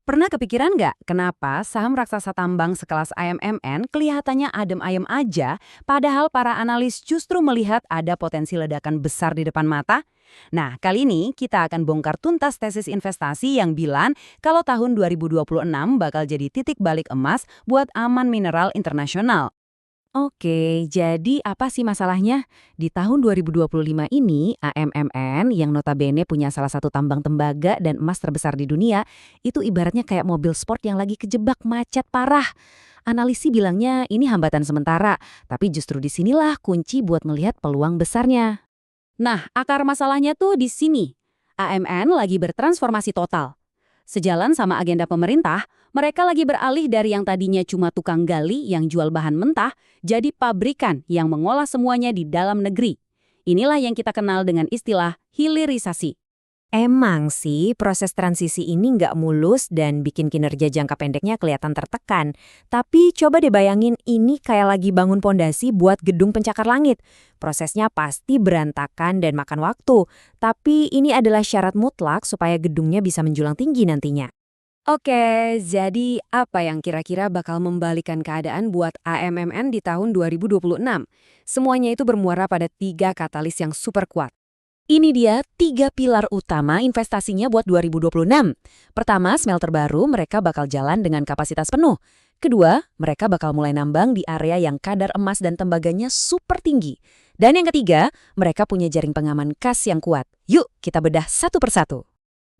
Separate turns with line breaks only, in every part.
Pernah kepikiran nggak kenapa saham raksasa tambang sekelas AMMN kelihatannya adem ayem aja, padahal para analis justru melihat ada potensi ledakan besar di depan mata? Nah, kali ini kita akan bongkar tuntas tesis investasi yang bilang kalau tahun 2026 bakal jadi titik balik emas buat aman mineral internasional. Oke, jadi apa sih masalahnya? Di tahun 2025 ini, AMMN yang notabene punya salah satu tambang tembaga dan emas terbesar di dunia, itu ibaratnya kayak mobil sport yang lagi kejebak macet parah. Analisi bilangnya ini hambatan sementara, tapi justru disinilah kunci buat melihat peluang besarnya. Nah, akar masalahnya tuh di sini. AMN lagi bertransformasi total. Sejalan sama agenda pemerintah, mereka lagi beralih dari yang tadinya cuma tukang gali yang jual bahan mentah, jadi pabrikan yang mengolah semuanya di dalam negeri. Inilah yang kita kenal dengan istilah hilirisasi.
Emang sih, proses transisi ini nggak mulus dan bikin kinerja jangka pendeknya kelihatan tertekan. Tapi coba deh bayangin ini kayak lagi bangun pondasi buat gedung pencakar langit. Prosesnya pasti berantakan dan makan waktu. Tapi ini adalah syarat mutlak supaya gedungnya bisa menjulang tinggi nantinya.
Oke, jadi apa yang kira-kira bakal membalikan keadaan buat AMMN di tahun 2026? Semuanya itu bermuara pada 3 katalis yang super kuat. Ini dia 3 pilar utama investasinya buat 2026. Pertama, smelter baru mereka bakal jalan dengan kapasitas penuh. Kedua, mereka bakal mulai nambang di area yang kadar emas dan tembaganya super tinggi. Dan yang ketiga, mereka punya jaring pengaman kas yang kuat. Yuk, kita bedah satu persatu.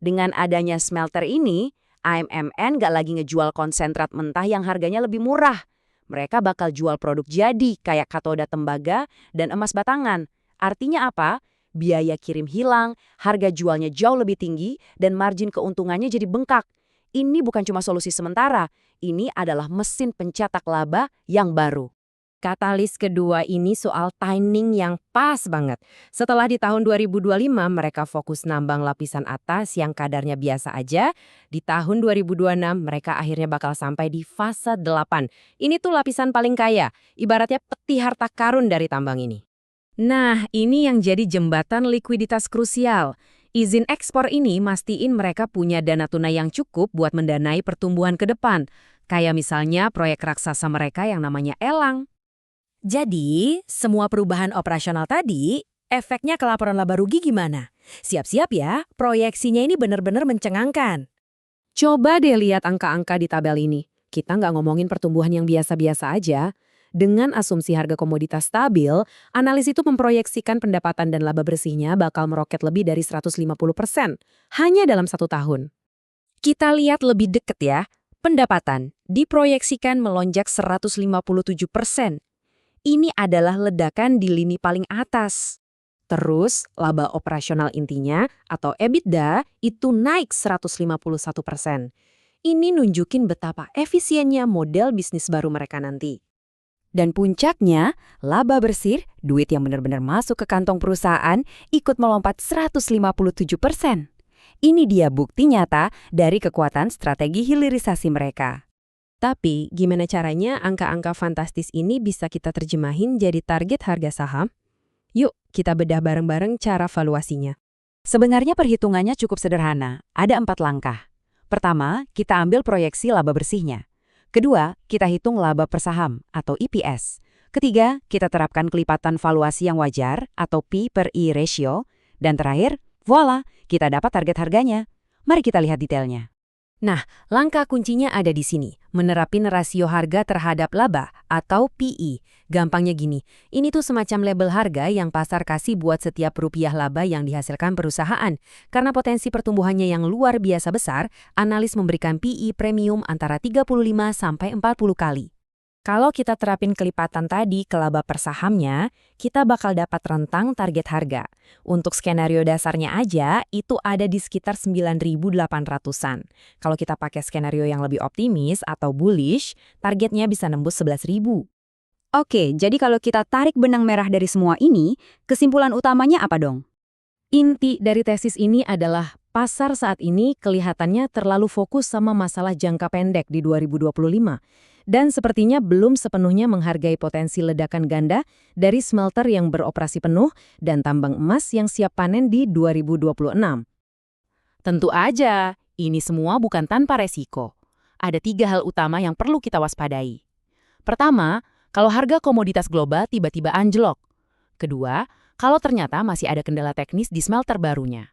Dengan adanya smelter ini, AMMN nggak lagi ngejual konsentrat mentah yang harganya lebih murah. Mereka bakal jual produk jadi kayak katoda tembaga dan emas batangan. Artinya apa? Biaya kirim hilang, harga jualnya jauh lebih tinggi, dan margin keuntungannya jadi bengkak. Ini bukan cuma solusi sementara, ini adalah mesin pencetak laba yang baru.
Katalis kedua ini soal timing yang pas banget. Setelah di tahun 2025 mereka fokus nambang lapisan atas yang kadarnya biasa aja, di tahun 2026 mereka akhirnya bakal sampai di fase 8. Ini tuh lapisan paling kaya, ibaratnya peti harta karun dari tambang ini.
Nah, ini yang jadi jembatan likuiditas krusial. Izin ekspor ini mastiin mereka punya dana tunai yang cukup buat mendanai pertumbuhan ke depan. Kayak misalnya proyek raksasa mereka yang namanya Elang.
Jadi, semua perubahan operasional tadi, efeknya ke laporan laba rugi gimana? Siap-siap ya, proyeksinya ini benar-benar mencengangkan.
Coba deh lihat angka-angka di tabel ini. Kita nggak ngomongin pertumbuhan yang biasa-biasa aja. Dengan asumsi harga komoditas stabil, analis itu memproyeksikan pendapatan dan laba bersihnya bakal meroket lebih dari 150% hanya dalam 1 tahun. Kita lihat lebih deket ya. Pendapatan diproyeksikan melonjak 157%. Ini adalah ledakan di lini paling atas. Terus, laba operasional intinya atau EBITDA itu naik 151%. Ini nunjukin betapa efisiennya model bisnis baru mereka nanti. Dan puncaknya, laba bersih, duit yang benar-benar masuk ke kantong perusahaan, ikut melompat 157%. Ini dia bukti nyata dari kekuatan strategi hilirisasi mereka. Tapi, gimana caranya angka-angka fantastis ini bisa kita terjemahin jadi target harga saham? Yuk, kita bedah bareng-bareng cara valuasinya. Sebenarnya perhitungannya cukup sederhana, ada 4 langkah. Pertama, kita ambil proyeksi laba bersihnya. Kedua, kita hitung laba per saham atau EPS. Ketiga, kita terapkan kelipatan valuasi yang wajar atau P per E ratio. Dan terakhir, voila, kita dapat target harganya. Mari kita lihat detailnya. Nah, langkah kuncinya ada di sini, menerapin rasio harga terhadap laba atau PE. Gampangnya gini, ini tuh semacam label harga yang pasar kasih buat setiap rupiah laba yang dihasilkan perusahaan. Karena potensi pertumbuhannya yang luar biasa besar, analis memberikan PE premium antara 35 sampai 40 kali. Kalau kita terapin kelipatan tadi ke laba per sahamnya, kita bakal dapat rentang target harga. Untuk skenario dasarnya aja, itu ada di sekitar 9.800-an. Kalau kita pakai skenario yang lebih optimis atau bullish, targetnya bisa nembus 11.000. Oke, jadi kalau kita tarik benang merah dari semua ini, kesimpulan utamanya apa dong? Inti dari tesis ini adalah pasar saat ini kelihatannya terlalu fokus sama masalah jangka pendek di 2025. Dan sepertinya belum sepenuhnya menghargai potensi ledakan ganda dari smelter yang beroperasi penuh dan tambang emas yang siap panen di 2026. Tentu aja, Ini semua bukan tanpa resiko. Ada 3 hal utama yang perlu kita waspadai. Pertama, kalau harga komoditas global tiba-tiba anjlok. Kedua, kalau ternyata masih ada kendala teknis di smelter barunya.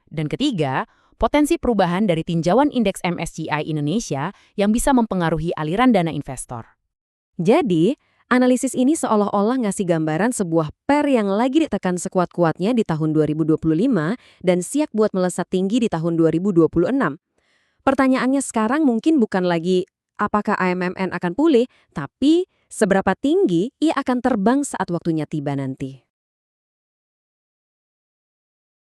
Dan ketiga, potensi perubahan dari tinjauan indeks MSCI Indonesia yang bisa mempengaruhi aliran dana investor.
Jadi, analisis ini seolah-olah ngasih gambaran sebuah pair yang lagi ditekan sekuat-kuatnya di tahun 2025 dan siap buat melesat tinggi di tahun 2026. Pertanyaannya sekarang mungkin bukan lagi apakah AMMN akan pulih, tapi seberapa tinggi ia akan terbang saat waktunya tiba nanti.